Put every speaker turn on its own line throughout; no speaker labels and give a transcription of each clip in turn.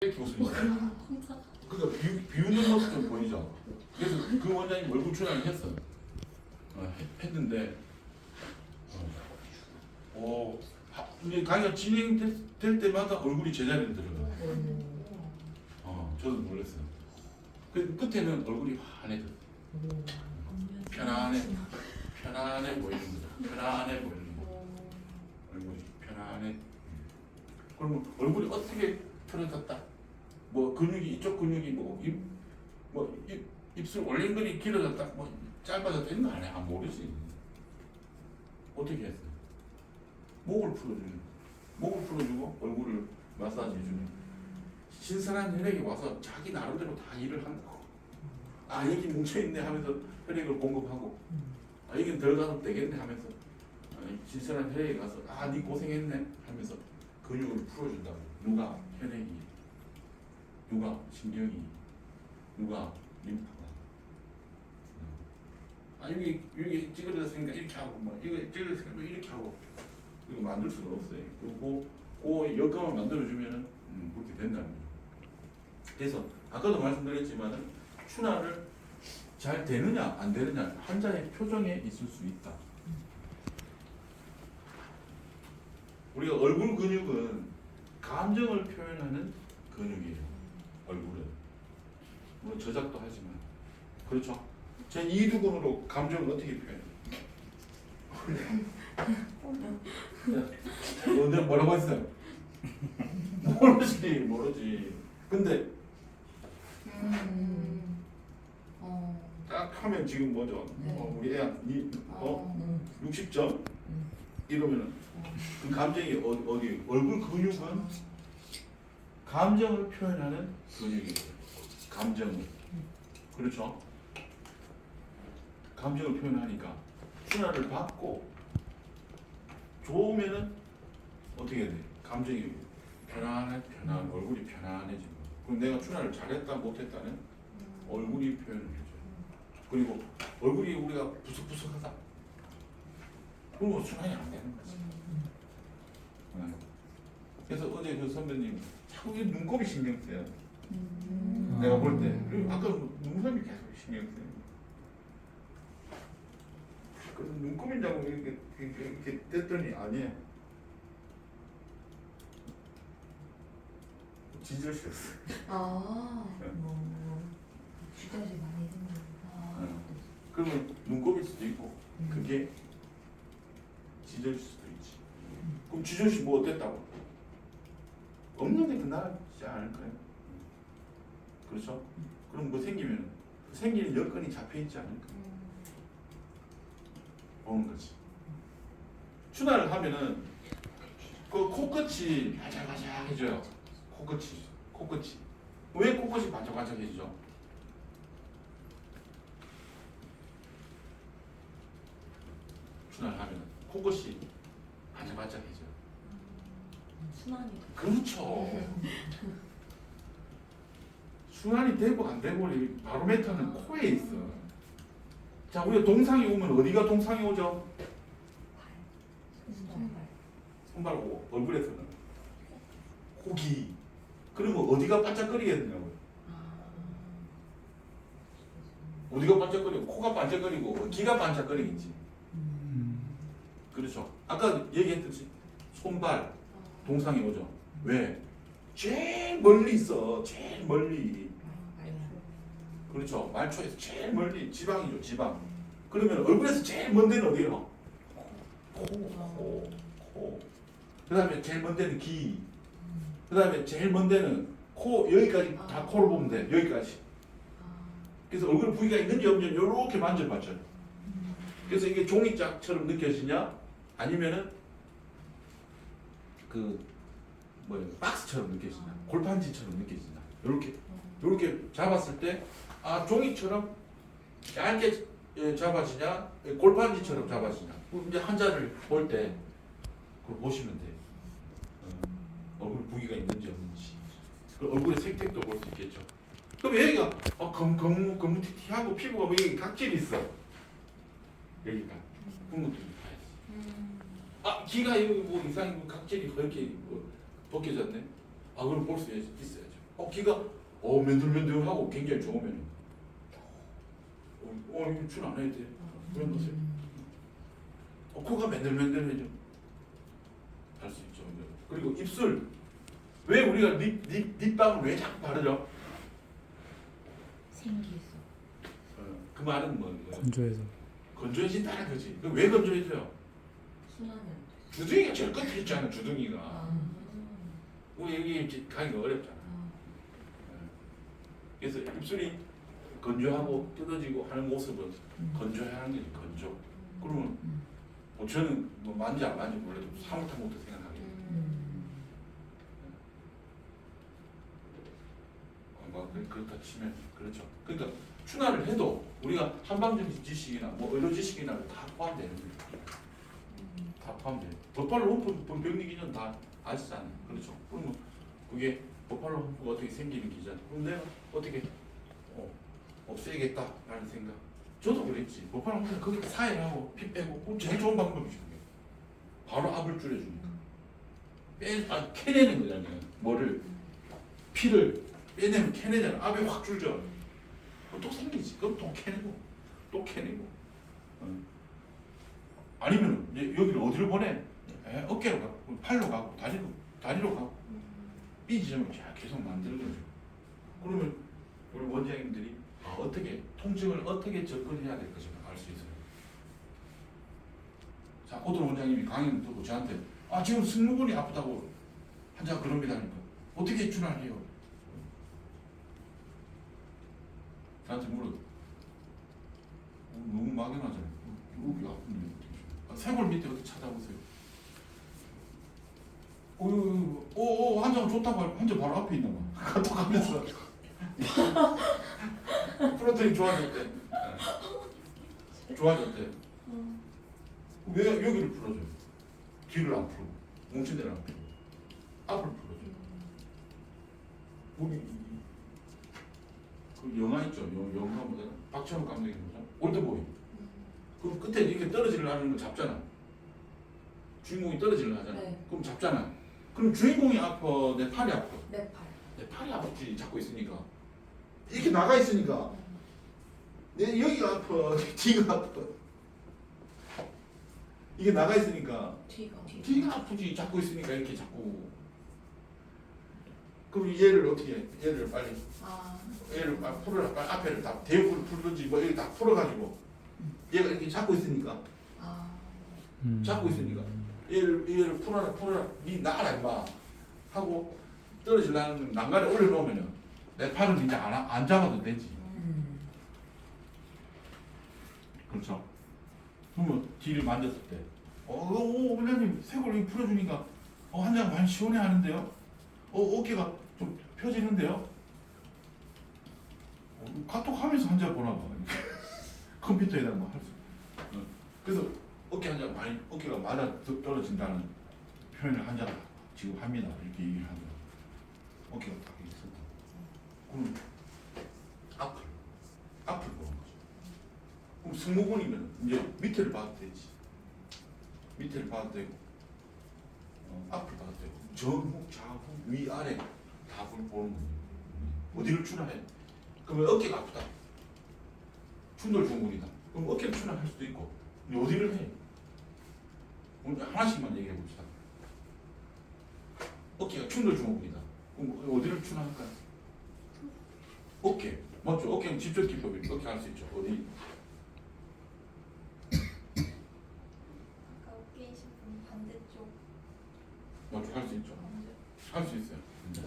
이렇게 웃습니다. 그러니까 비웃는 모습 좀 보이죠. 그래서 그 원장님 얼굴 출연을 했어요. 했는데 이제 강의가 진행될 때마다 얼굴이 제자리로 들어가요. 저도 놀랐어요. 그 끝에는 얼굴이 환해졌어요. 편안해 보이는 거죠. 편안해 보이는 거. 얼굴이 편안해. 그러면 얼굴이 어떻게 틀어졌다? 뭐 근육이 이쪽 근육이 입술 올림근이 길어졌다, 뭐 짧아졌다 이런 거 안 해. 모르지. 어떻게 했어요? 목을 풀어주고 얼굴을 마사지 해주는 신선한 혈액이 와서 자기 나름대로 다 일을 한다고. 여기 뭉쳐있네 하면서 혈액을 공급하고, 여긴 들어가도 되겠네 하면서 신선한 혈액이 가서 네 고생했네 하면서 근육을 풀어준다고. 누가 혈액이, 누가 신경이, 누가 림프가. 여기 찌그러졌으니까 이렇게 하고, 이거 찌그러졌으니까 이렇게 하고. 이거 만들 수가 없어요. 그리고 그 여건을 만들어주면은 그렇게 된다는 거죠. 그래서 아까도 말씀드렸지만은 추나를 잘 되느냐 안 되느냐 환자의 표정에 있을 수 있다. 우리가 얼굴 근육은 감정을 표현하는 근육이에요. 얼굴은 물론 저작도 하지만 그렇죠. 제 이두근으로 감정을 어떻게 표현해요? 내가 뭐라고 했어요? 모르지. 근데 딱 하면 지금 뭐죠? 우리 애야 60점 이러면은 그 감정이 어디 얼굴 근육은 감정을 표현하는 근육이에요. 감정을. 그렇죠? 감정을 표현하니까 추나를 받고 좋으면은 어떻게 돼? 감정이 편안 얼굴이 편안해지고. 그럼 내가 추나를 잘했다 못했다는 얼굴이 표현을 해줘요. 그리고 얼굴이 우리가 부석부석하다. 그러면 추나이 안 되는 거지. 그래서 어제 그 선배님 자꾸 이 눈곱이 신경 써요. 내가 볼 때. 그리고 아까 눈썹이 계속 신경 써요. 그래서 눈곱인자고 이렇게 됐더니 아니에요. 지저씨였어요.
지저씨 많이 생겼다.
그러면 눈곱일 수도 있고 그게 지저일 수도 있지. 그럼 지저씨 뭐 어땠다고? 없는데 그나지 않을까요? 그렇죠? 그럼 뭐 생기면 생기는 여건이 잡혀있지 않을까? 보는 거지. 추나를 하면은 그 코끝이 바짝바짝해져요. 코끝이. 왜 코끝이 바짝바짝해지죠? 추나를 하면 코끝이 바짝바짝해져요.
순환이.
그렇죠. 순환이 되고 안 되고 바로메터는 코에 있어. 자, 우리가 동상이 오면 어디가 동상이 오죠? 손발 오고 얼굴에서는 코기. 그러면 어디가 반짝거리겠냐고요? 어디가 반짝거리고 코가 반짝거리고 귀가 반짝거리겠지. 그렇죠. 아까 얘기했듯이 손발 동상이 오죠. 왜? 제일 멀리 있어. 제일 멀리. 그렇죠. 말초에서 제일 멀리 지방이죠. 지방. 그러면 얼굴에서 제일 먼 데는 어디예요? 코. 그 다음에 제일 먼 데는 귀. 그 다음에 제일 먼 데는 코. 여기까지 다 코를 보면 돼. 여기까지. 그래서 얼굴 부위가 있는지 없는지 이렇게 만져봤죠. 그래서 이게 종이짝처럼 느껴지냐? 아니면은 박스처럼 느껴지냐? 골판지처럼 느껴지냐? 이렇게 잡았을 때 종이처럼 얇게 잡아지냐? 골판지처럼 잡아지냐? 이제 환자를 볼 때 그걸 보시면 돼요. 얼굴 부위가 있는지 없는지. 얼굴의 색택도 볼 수 있겠죠. 그럼 여기가 검무티티하고 피부가 여기 각질이 있어. 여기가 그런 것도 다 있어. 귀가 여기 뭐 이상히 각질이 그렇게 벗겨졌네. 그럼 볼 수 있어야죠. 어깨가 맨들맨들하고 굉장히 좋으면 이거 출 안 해야 돼. 그런 것을 코가 맨들맨들해져. 할 수 있죠. 그리고 입술 왜 우리가 립밤을 왜 자꾸 바르죠?
생기서.
그 말은 뭐예요?
건조해서.
건조해진다는 거지. 왜 건조해져요?
순환이 안 돼.
주둥이가 제일 끝에 있잖아. 주둥이가.
아.
우리 여기 이제 가기가 어렵잖아. 그래서 입술이 건조하고 뜯어지고 하는 모습은 건조해야 하는 거지. 건조. 그러면 저는 뭐 만지 안 만지 몰라도 사물탕부터 생각하게 돼요. 그렇다 치면 그렇죠. 그러니까 추나를 해도 우리가 한방적 지식이나 뭐 의료 지식이나 다 포함되는 거예요. 다 포함돼요. 버팔로 홈프 병리 기전 다 아시잖아요. 그렇죠. 그러면 그게 버팔로 홈프가 어떻게 생기는 기전. 그럼 내가 어떻게 없애겠다라는 생각. 저도 그랬지. 버팔로 홈프는 거기 사회하고 피 빼고 그건 제일 좋은 방법이죠. 바로 압을 줄여주니까. 캐내는 거잖아요. 뭐를 피를 빼내면 캐내잖아. 압이 확 줄죠. 또 생기지. 그럼 또 캐내고 또 캐내고. 아니면 이제 여기를 어디로 보내? 어깨로 가고 팔로 가고 다리로 가고 이 지점을 계속 만드는 거죠. 그러면 우리 원장님들이 어떻게 통증을 어떻게 접근해야 될 것인가 알 수 있어요. 자, 어떤 원장님이 강의를 듣고 저한테 지금 승모근이 아프다고 환자가 그럽니다 하니까 어떻게 준환해요? 저한테 물어. 너무 막연하잖아요. 여기 아픈데 쇄골 밑에 어디 찾아보세요. 환자가 좋다고 하면 환자 바로 앞에 있나 봐. 카톡하면서 프로테인 좋아졌대. 좋아졌대. 왜 여기를 풀어줘요? 뒤를 안 풀고 뭉친 데를 안 풀고 앞을 풀어줘요. 우리 그 영화 있죠? 영화 뭐잖아? 박찬욱 감독이 뭐죠? 올드보이. 그럼 끝에 이렇게 떨어지려는 걸 잡잖아. 주인공이 떨어지려 하잖아.
네.
그럼 잡잖아. 그럼 주인공이 아파, 내 팔이 아파.
내 팔.
내 팔이 아프지 잡고 있으니까. 이렇게 나가 있으니까 내 여기가 아파, 뒤가 아파. 이게 나가 있으니까 뒤가 아프지 잡고 있으니까 이렇게 자꾸. 그럼 얘를 어떻게 해? 얘를 빨리 얘를 빨리 풀어라. 빨리 앞에를 다 대부분 풀든지 뭐 여기 다 풀어가지고 얘가 이렇게 잡고 있으니까 잡고 있으니까 얘를 풀어라 니 나가라 임마 하고 떨어지려는 난간에 올려놓으면은 내 팔은 이제 안 잡아도 되지. 그렇죠. 그러면 뒤를 만졌을 때 원장님 쇄골 풀어주니까 환자가 많이 시원해하는데요. 어깨가 좀 펴지는데요. 카톡하면서 환자 보나 봐. 컴퓨터에다 뭐 할 수. 그래서 어깨가 맞아 떨어진다는 표현을 환자가 지금 합니다. 이렇게 얘기를 하면 어깨가 딱 있었다. 그럼 앞을 보는 거죠. 그럼 승모근이면 이제 밑에를 봐도 되지. 밑에를 봐도 되고 앞을 봐도 되고 전후 좌후 위아래 다 보는 거예요. 어디를 추나해? 그러면 어깨가 아프다. 충돌 증후군이다. 그럼 어깨를 추나할 수도 있고 어디를 해? 오늘 하나씩만 얘기해 봅시다. 어깨가 충돌 증후군이다. 그럼 어디를 추나할까요? 어깨. 맞죠? 어깨는 직접 기법이 어깨 할 수 있죠. 어디?
아까 어깨에 있었던 반대쪽.
맞죠? 할 수 있죠. 할 수 있어요.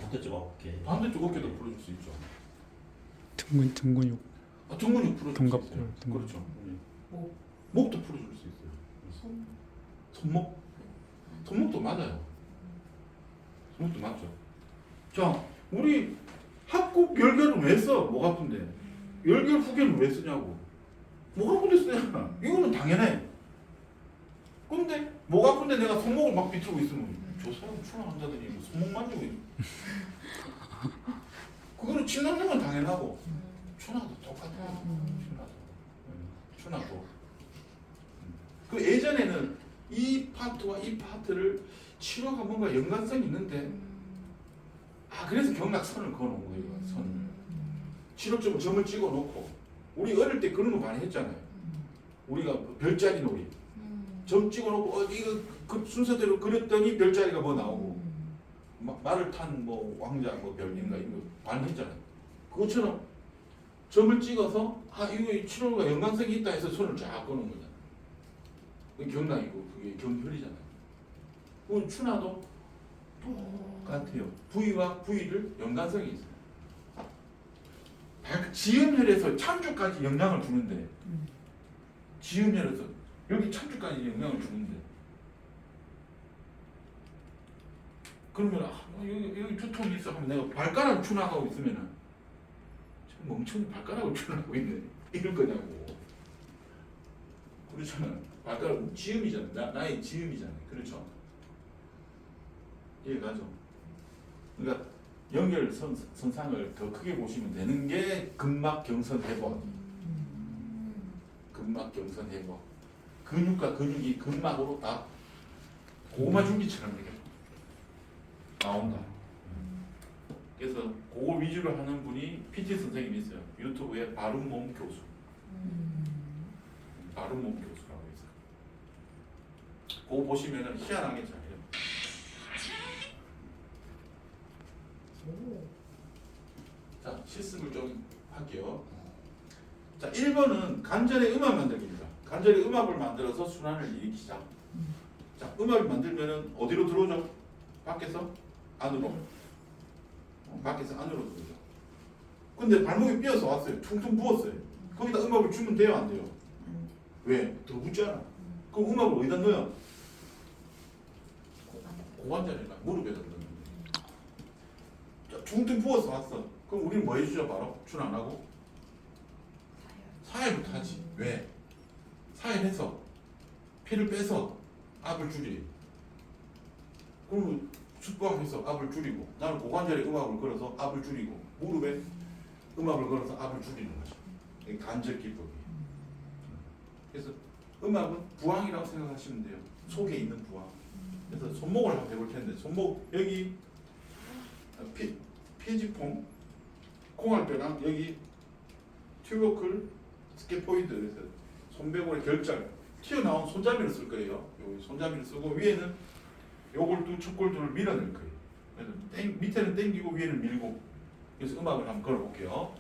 반대쪽 어깨.
반대쪽 어깨도 풀어줄 수 있죠.
등 근육.
등근육 풀어줄
등갑,
수 있어요.
등갑.
그렇죠.
목.
목도 풀어줄 수 있어요.
손.
손목? 손목도 맞아요. 손목도 맞죠. 자, 우리 합국 열결은 왜 써? 목 아픈데. 열결 후계는 왜 쓰냐고. 목 아픈데 쓰잖아. 이거는 당연해. 근데 목 아픈데 내가 손목을 막 비틀고 있으면 저 사람 추나 환자들이 뭐 손목 만지고 있는. 그거는 침 넣는 건 당연하고 추나도 똑같아요. 추나도. 그 예전에는 이 파트와 이 파트를 치료가 뭔가 연관성이 있는데 다 그래서 경락선을 그어놓은 거예요. 선을. 실업점을 점을 찍어놓고 우리 어릴 때 그런 거 많이 했잖아요. 우리가 별자리 놀이 점 찍어놓고 이거 그 순서대로 그렸더니 별자리가 뭐 나오고 말을 탄 뭐 왕자 뭐 별인가 이런 거 많이 했잖아요. 그것처럼 점을 찍어서 이거 치료가 연관성이 있다 해서 손을 쫙 꺼놓은 거잖아요. 그게 경락이고 그게 경혈이잖아요. 그 추나도 똑같아요. 부위와 부위를 연관성이 있어요. 지음혈에서 참주까지 영향을 주는데 지음혈에서 여기 참주까지 영향을 주는데 그러면 여기 두통이 있어 하면 내가 발가락을 추나가고 있으면은 멍청이 발가락을 추나가고 있네 이럴 거냐고. 그렇잖아. 발가락 지음이잖아. 나의 지음이잖아. 그렇죠. 이해가죠? 그러니까 연결 선상을 더 크게 보시면 되는 게 근막경선 회복. 근막경선 회복. 근육과 근육이 근막으로 다 고구마 줄기처럼 이렇게 나온다. 그래서 그거 위주로 하는 분이 PT 선생님이 있어요. 유튜브에 바른몸 교수. 바른몸 교수라고 있어요. 그거 보시면은 희한하게 잘해요. 자, 실습을 좀 할게요. 자, 1번은 간절의 음악 만들기입니다. 간절의 음악을 만들어서 순환을 일으키자. 자, 음악을 만들면은 어디로 들어오죠? 밖에서 안으로. 밖에서 안으로 들어오죠. 근데 발목이 삐어서 왔어요. 퉁퉁 부었어요. 거기다 음악을 주면 돼요, 안 돼요? 왜? 더 붙잖아. 그럼 음악을 어디다 넣어요? 고관절이나 무릎에다 넣는 거예요. 퉁퉁 부어서 왔어. 그럼 우리는 뭐 해주죠? 바로 준 안 하고 사혈부터 하지. 왜? 사혈해서 피를 빼서 압을 줄이. 그러면 숙박해서 압을 줄이고 나는 고관절에 음압을 걸어서 압을 줄이고 무릎에 음압을 걸어서 압을 줄이는 거죠. 이게 간절 기법이에요. 그래서 음압은 부항이라고 생각하시면 돼요. 속에 있는 부항. 그래서 손목을 한번 해볼 텐데 손목 여기 피지폼 콩알뼈랑 여기 튜버클 스케포이드 그래서 손배골의 결절 튀어나온 손잡이를 쓸 거예요. 여기 손잡이를 쓰고 위에는 요골두 척골두를 밀어낼 거예요. 그래서 밑에는 당기고 위에는 밀고. 그래서 음악을 한번 걸어볼게요.